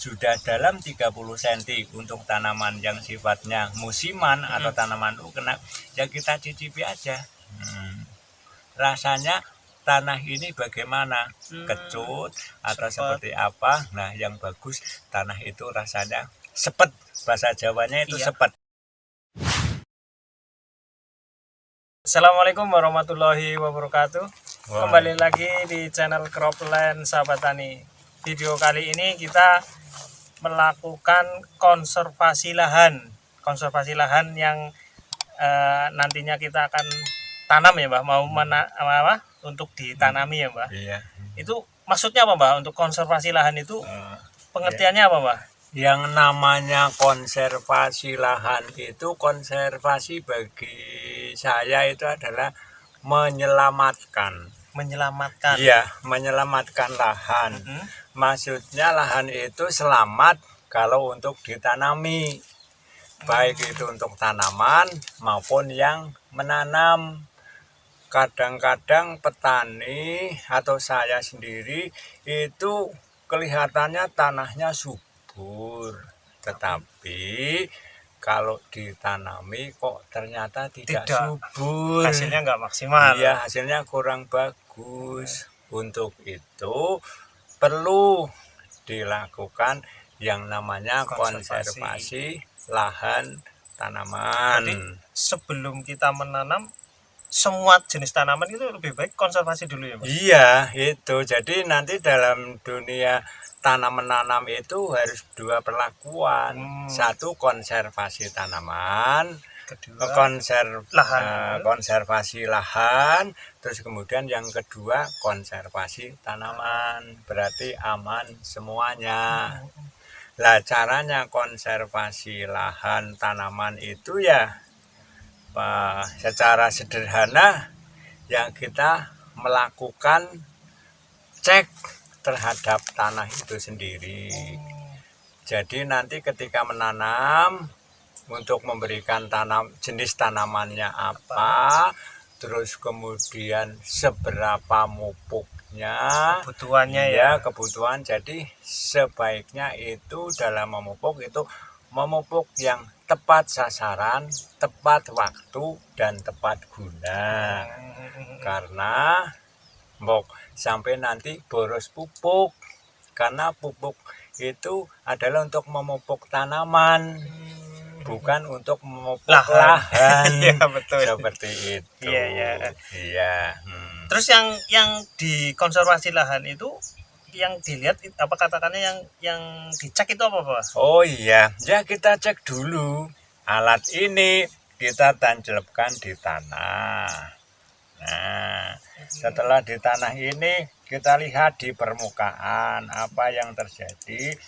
sudah dalam 30 cm untuk tanaman yang sifatnya musiman atau tanaman ukena, ya kita cicipi aja. Rasanya tanah ini bagaimana, kecut atau seperti apa. Nah, yang bagus tanah itu rasanya sepet, bahasa Jawanya itu sepet. Assalamualaikum warahmatullahi wabarakatuh. Kembali lagi di channel Cropland Sahabat Tani. Video kali ini kita melakukan konservasi lahan yang nantinya kita akan tanam ya Mbah, untuk ditanami ya Mbah. Iya. Itu maksudnya apa Mbah? Untuk konservasi lahan itu pengertiannya apa Mbah? Yang namanya konservasi lahan itu, konservasi bagi saya itu adalah menyelamatkan. Iya, menyelamatkan lahan. Maksudnya lahan itu selamat kalau untuk ditanami, baik itu untuk tanaman maupun yang menanam. Kadang-kadang petani atau saya sendiri itu kelihatannya tanahnya subur, tetapi kalau ditanami kok ternyata tidak subur, hasilnya nggak maksimal. Iya, hasilnya kurang bagus. Untuk itu perlu dilakukan yang namanya konservasi lahan tanaman. Jadi sebelum kita menanam semua jenis tanaman itu lebih baik konservasi dulu ya Pak? Iya, itu. Jadi nanti dalam dunia tanam menanam itu harus dua perlakuan. Satu, konservasi tanaman. Kedua, konservasi lahan. Terus kemudian yang kedua, konservasi tanaman. Berarti aman semuanya. Lah, caranya konservasi lahan tanaman itu ya secara sederhana yang kita melakukan cek terhadap tanah itu sendiri. Jadi nanti ketika menanam, untuk memberikan jenis tanamannya apa, terus kemudian seberapa mupuknya, kebutuhannya kebutuhan. Jadi sebaiknya itu dalam memupuk itu memupuk yang tepat sasaran, tepat waktu, dan tepat guna. Karena sampai nanti boros pupuk, karena pupuk itu adalah untuk memupuk tanaman, bukan untuk memupuk lahan. Iya, betul. Seperti itu. Iya. Terus yang di konservasi lahan itu yang dilihat apa katakannya yang dicek itu apa Pak? Oh iya, ya kita cek dulu. Alat ini kita tancapkan di tanah. Nah, setelah di tanah ini kita lihat di permukaan apa yang terjadi,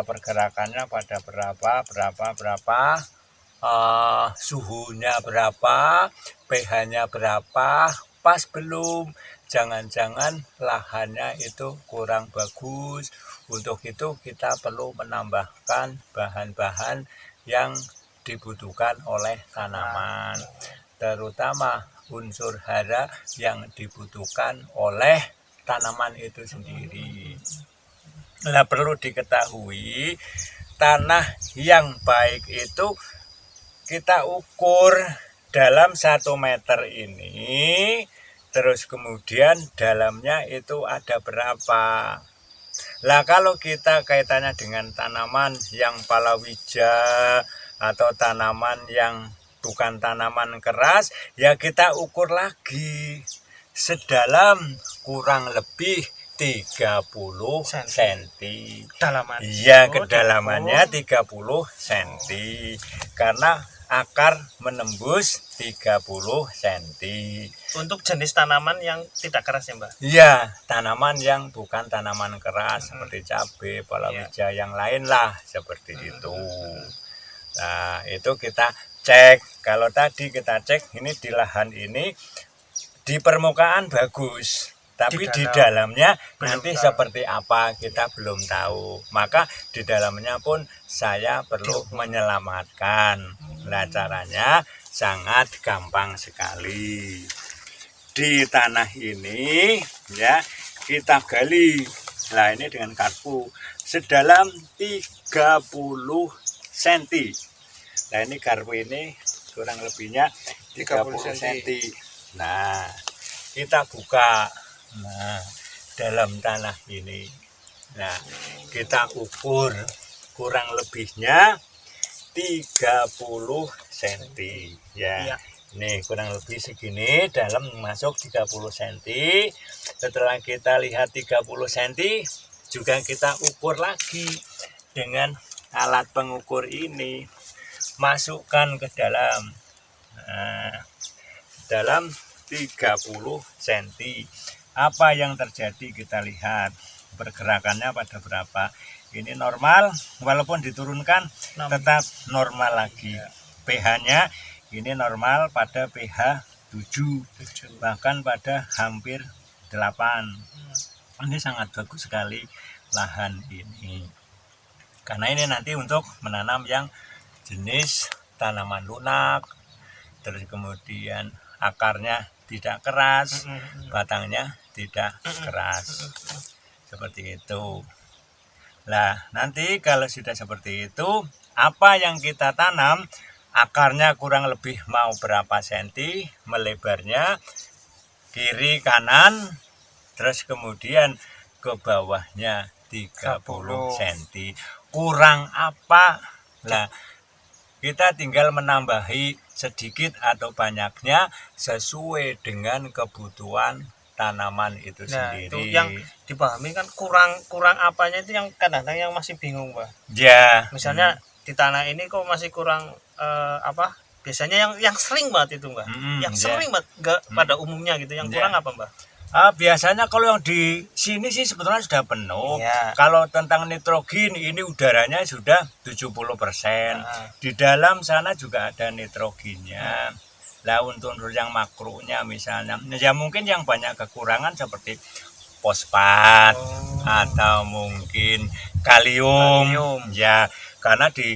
pergerakannya pada berapa, suhunya berapa, pH-nya berapa, pas belum. Jangan-jangan lahannya itu kurang bagus. Untuk itu kita perlu menambahkan bahan-bahan yang dibutuhkan oleh tanaman, terutama unsur hara yang dibutuhkan oleh tanaman itu sendiri. Nah, perlu diketahui tanah yang baik itu kita ukur dalam 1 meter ini. Terus kemudian dalamnya itu ada berapa. Lah kalau kita kaitannya dengan tanaman yang palawija atau tanaman yang bukan tanaman keras, ya kita ukur lagi sedalam kurang lebih 30 cm. Iya, kedalamannya 30 cm. Karena akar menembus 30 cm. Untuk jenis tanaman yang tidak keras ya Mbak? Iya, tanaman yang bukan tanaman keras seperti cabai, palawija, yang lain lah seperti itu. Nah, itu kita cek. Kalau tadi kita cek ini di lahan ini di permukaan bagus, tapi di dalamnya nanti seperti apa kita belum tahu. Maka di dalamnya pun saya perlu menyelamatkan. Nah, caranya sangat gampang sekali. Di tanah ini ya kita gali. Nah, ini dengan karpu sedalam 30 cm. Nah ini garpu ini kurang lebihnya 30 cm. Nah kita buka, nah dalam tanah ini, nah kita ukur kurang lebihnya 30 cm ya. Nih kurang lebih segini, dalam masuk 30 cm. Setelah kita lihat 30 cm, juga kita ukur lagi dengan alat pengukur ini. Masukkan ke dalam, nah, dalam 30 cm. Apa yang terjadi kita lihat pergerakannya pada berapa. Ini normal, walaupun diturunkan tetap normal lagi. pH-nya ini normal pada pH 7, bahkan pada hampir 8. Ini sangat bagus sekali lahan ini. Karena ini nanti untuk menanam yang jenis tanaman lunak, terus kemudian akarnya tidak keras, batangnya tidak keras. Seperti itu. Nah, nanti kalau sudah seperti itu, apa yang kita tanam, akarnya kurang lebih mau berapa senti, melebarnya, kiri kanan, terus kemudian ke bawahnya 30 cm. Kurang apa? Nah, kita tinggal menambahi sedikit atau banyaknya sesuai dengan kebutuhan tanaman itu sendiri. Itu yang dipahami kan kurang apanya itu yang kadang-kadang yang masih bingung, Pak. Ya. Misalnya di tanah ini kok masih kurang apa? Biasanya yang sering banget itu, Mbak. Yang sering banget pada umumnya gitu. Yang kurang apa, Mbak? Biasanya kalau yang di sini sih sebetulnya sudah penuh. Kalau tentang nitrogen ini udaranya sudah 70%. Di dalam sana juga ada nitrogennya. Lah untuk yang makronya misalnya, ya mungkin yang banyak kekurangan seperti fosfat atau mungkin kalium. Ya, karena di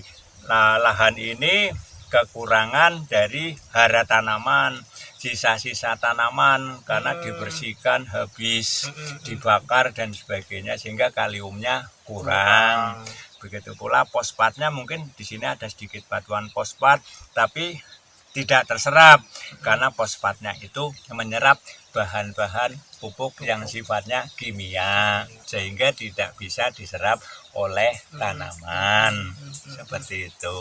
lahan ini kekurangan dari hara tanaman, sisa-sisa tanaman karena dibersihkan habis, dibakar dan sebagainya sehingga kaliumnya kurang. Begitu pula fosfatnya mungkin di sini ada sedikit batuan fosfat tapi tidak terserap karena fosfatnya itu menyerap bahan-bahan pupuk yang sifatnya kimia sehingga tidak bisa diserap oleh tanaman. Seperti itu.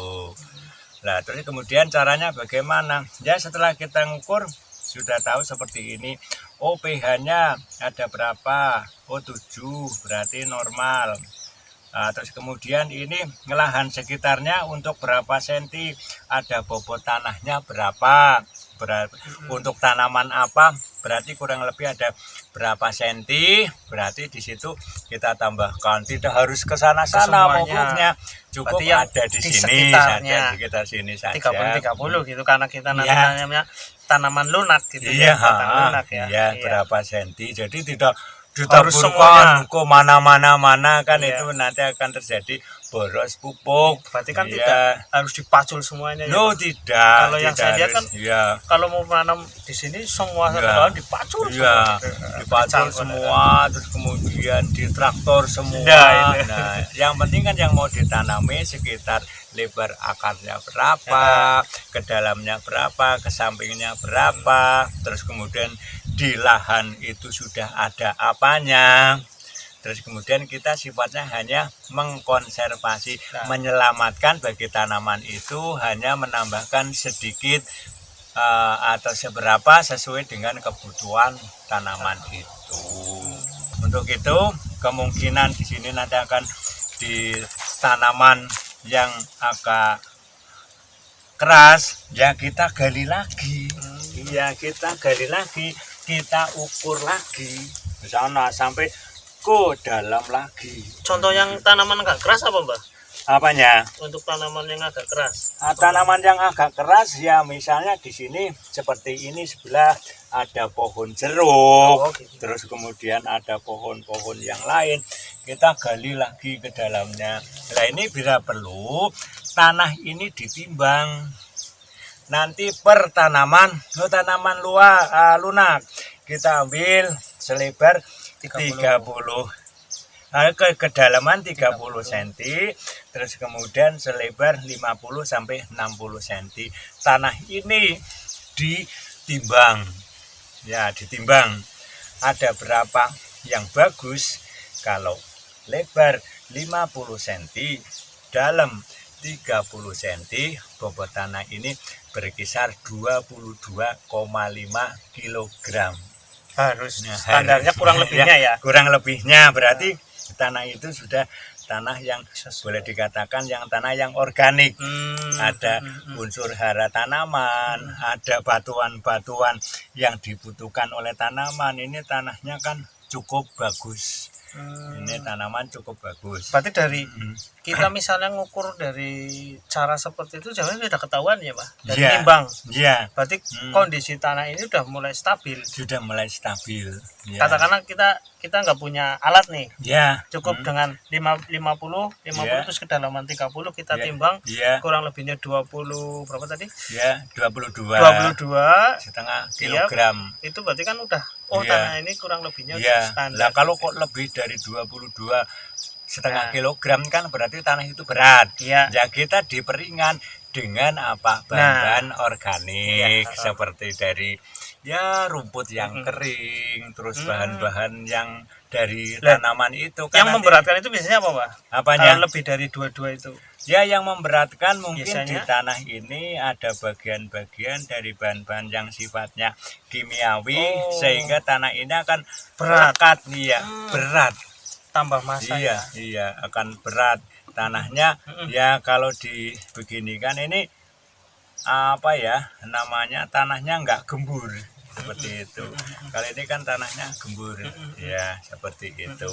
Nah, terus kemudian caranya bagaimana? Ya setelah kita ngukur sudah tahu seperti ini. Oh pH-nya ada berapa? Oh 7 berarti normal. Nah, terus kemudian ini lahan sekitarnya untuk berapa senti, ada bobot tanahnya berapa, untuk tanaman apa, berarti kurang lebih ada berapa senti, berarti di situ kita tambahkan. Tidak harus ke sana-sana pokoknya, cukup yang ada di sini saja, di sekitar sini saja. 30 gitu karena kita namanya tanaman lunak gitu. Iya, lunak, ya, berapa senti. Jadi tidak ditaburkan ke mana-mana kan itu nanti akan terjadi boros pupuk. Berarti kan tidak harus dipacul semuanya. No, tidak. Kalau yang saya lihat kan kalau mau menanam di sini semua dipacul semua. Dipacul semua, terus kemudian ditraktor semua. Nah, yang penting kan yang mau ditanami sekitar lebar akarnya berapa, ke dalamnya berapa, ke sampingnya berapa, terus kemudian di lahan itu sudah ada apanya. Terus kemudian kita sifatnya hanya mengkonservasi, menyelamatkan bagi tanaman itu, hanya menambahkan sedikit atau seberapa sesuai dengan kebutuhan tanaman itu. Untuk itu kemungkinan di sini nanti akan di tanaman yang agak keras ya kita gali lagi. Iya, kita gali lagi, kita ukur lagi ke sana sampai ke dalam lagi. Contoh yang tanaman agak keras apa, Mbak? Apanya? Untuk tanaman yang agak keras. Tanaman yang agak keras ya misalnya di sini seperti ini sebelah ada pohon jeruk, terus kemudian ada pohon-pohon yang lain. Kita gali lagi ke dalamnya. Nah ini bila perlu tanah ini ditimbang. Nanti per tanaman, tanaman lunak kita ambil selebar 30 kedalaman 30 cm, terus kemudian selebar 50 sampai 60 cm. Tanah ini ditimbang. Ya, ditimbang. Ada berapa yang bagus? Kalau lebar 50 cm, dalam 30 cm, bobot tanah ini berkisar 22,5 kg. Harus standarnya kurang lebihnya ya. Kurang lebihnya berarti tanah itu sudah tanah yang boleh dikatakan yang tanah yang organik. Ada unsur hara tanaman, ada batuan-batuan yang dibutuhkan oleh tanaman. Ini tanahnya kan cukup bagus. Ini tanaman cukup bagus. Berarti dari kita misalnya ngukur dari cara seperti itu jangan sudah ketahuan ya Pak, dari nimbang. Iya. Berarti kondisi tanah ini sudah mulai stabil. Sudah mulai stabil. Ya. Katakanlah kita nggak punya alat nih. Ya. Cukup dengan 50 terus kedalaman 30 kita timbang, kurang lebihnya 20 berapa tadi? Ya, 22 setengah kilogram. Itu berarti kan udah tanah ini kurang lebihnya standar. Lah kalau kok lebih dari 22 setengah kilogram kan berarti tanah itu berat. Ya kita diperingan dengan apa? Bahan-bahan organik seperti dari rumput yang kering, terus bahan-bahan yang dari tanaman itu kan. Yang memberatkan itu biasanya apa, Pak? Apanya? Kalau lebih dari 22 itu. Ya, yang memberatkan mungkin biasanya, di tanah ini ada bagian-bagian dari bahan-bahan yang sifatnya kimiawi sehingga tanah ini akan berat. Berat. Tambah massa. Iya, akan berat tanahnya. Ya kalau dibeginikan ini apa ya namanya, tanahnya nggak gembur seperti itu. Kalau ini kan tanahnya gembur, ya seperti itu.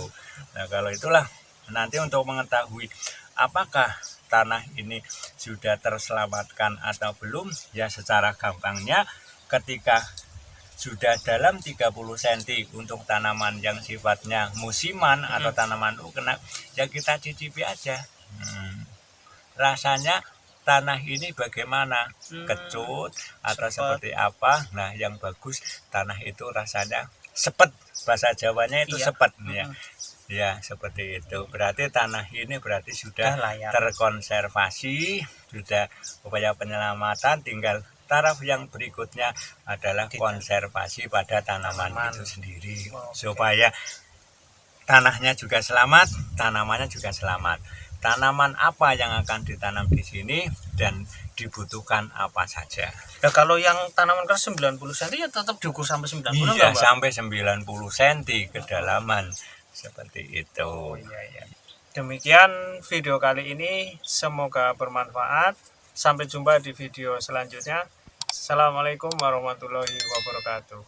Nah kalau itulah nanti untuk mengetahui apakah tanah ini sudah terselamatkan atau belum, ya secara gampangnya ketika sudah dalam 30 cm untuk tanaman yang sifatnya musiman atau tanaman ukena, ya kita cicipi aja. Rasanya tanah ini bagaimana, kecut atau seperti apa. Nah yang bagus tanah itu rasanya sepet, bahasa Jawanya itu sepet ya seperti itu. Berarti tanah ini berarti sudah terkonservasi, sudah upaya penyelamatan. Tinggal taraf yang berikutnya adalah konservasi pada tanaman itu sendiri, supaya tanahnya juga selamat, tanamannya juga selamat. Tanaman apa yang akan ditanam di sini dan dibutuhkan apa saja. Nah, kalau yang tanaman keras 90 cm ya tetap diukur sampai 90 cm. Iya, sampai 90 cm kedalaman seperti itu. Demikian video kali ini, semoga bermanfaat. Sampai jumpa di video selanjutnya. Assalamualaikum warahmatullahi wabarakatuh.